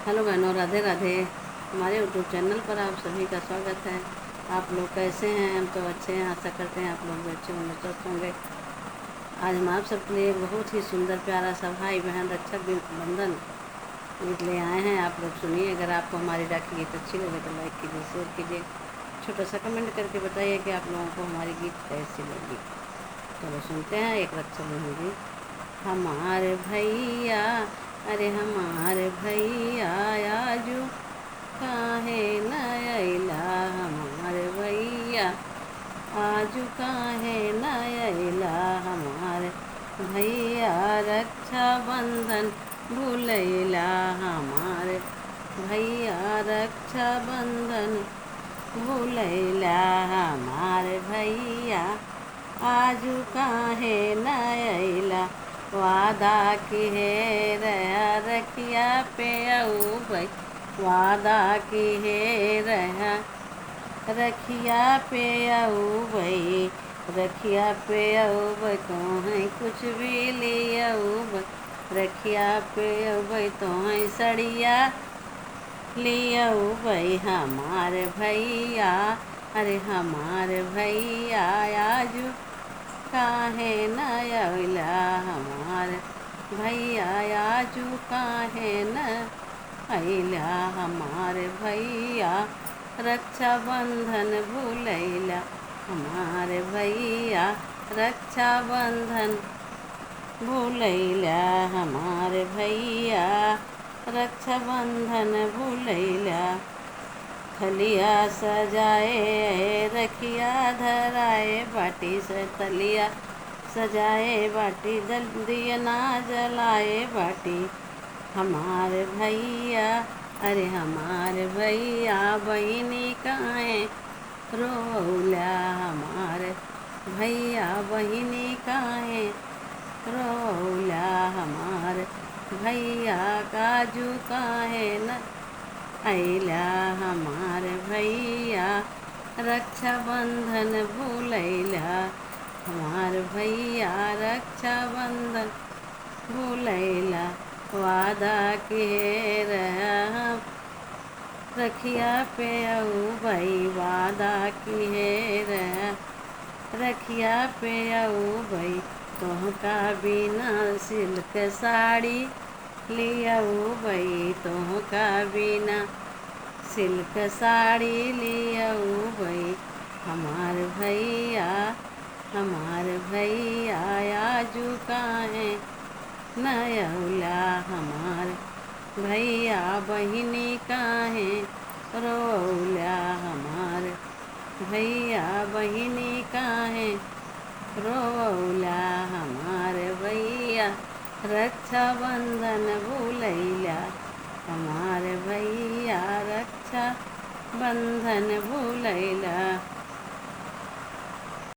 Hello बहनों, राधे राधे। हमारे YouTube channel पर आप सभी का स्वागत है। आप लोग कैसे हैं? हम तो अच्छे हैं, आशा करते हैं आप लोग भी अच्छे होंगे, स्वस्थ होंगे। आज हम आप सबके लिए एक बहुत ही सुंदर प्यारा सा भाई बहन रक्षा बंधन गीत ले आए हैं। आप लोग सुनिए। अगर आपको हमारी राखी गीत अच्छी लगे तो लाइक कीजिए, शेयर कीजिए, छोटा सा कमेंट करके बताइए कि आप लोगों को हमारी गीत कैसी लगी। चलो सुनते हैं एक रक्षा बंधन गीत। हमारे भैया, अरे हमारे भैया आजू काहे न अइला। हमारे भैया आजू काहे न अइला। हमारे भैया रक्षा बंधन भूलैला। हमारे भैया रक्षा बंधन भूलैला। हमारे भैया आजू काहे न अइला। वादा किहे रहा रखिया पे अउबै। वादा किहे रहा रखिया पे अउबै। रखिया पे अउबै तोहें कुछ भी ले अउबै। रखिया पे अउबै तोहें सड़िया ले अउबै। हमारे भैया, अरे हमारे भैया आजू काहे न अइला। हमारे भैया आजू काहे न अइला। हमारे भैया रक्षा बंधन भूलैला। हमारे भैया रक्षा बंधन भूलैला। हमारे भैया रक्षा बंधन भूलैला। थलिया सजाए रखिया धराए बाटी से। थलिया सजाए बाटी दिया ना जलाए बाटी। हमारे भैया, अरे हमारे भैया बहिनी काहे रोला। हमारे भैया बहिनी काहे रोला। हमारे भैया काजू काहे न अइला। हमारे भैया रक्षा बंधन भूलैला। हमारे भैया रक्षा बंधन भूलैला। वादा किहे रहा रखिया पे अउबै। वादा किहे रहा रखिया पे अउबै। तोहका बिना सिल्क साड़ी ले अउबै। तोहका बिना सिल्क साड़ी ले अउबै। हमार भैया, हमार भैया आजू काहे न अउला। हमार भैया बहिनी काहे रोला। हमार भैया बहिनी काहे रोला। हमारे भैया रक्षा बंधन भूलैला। हमारे भैया रक्षा बंधन भूलैला।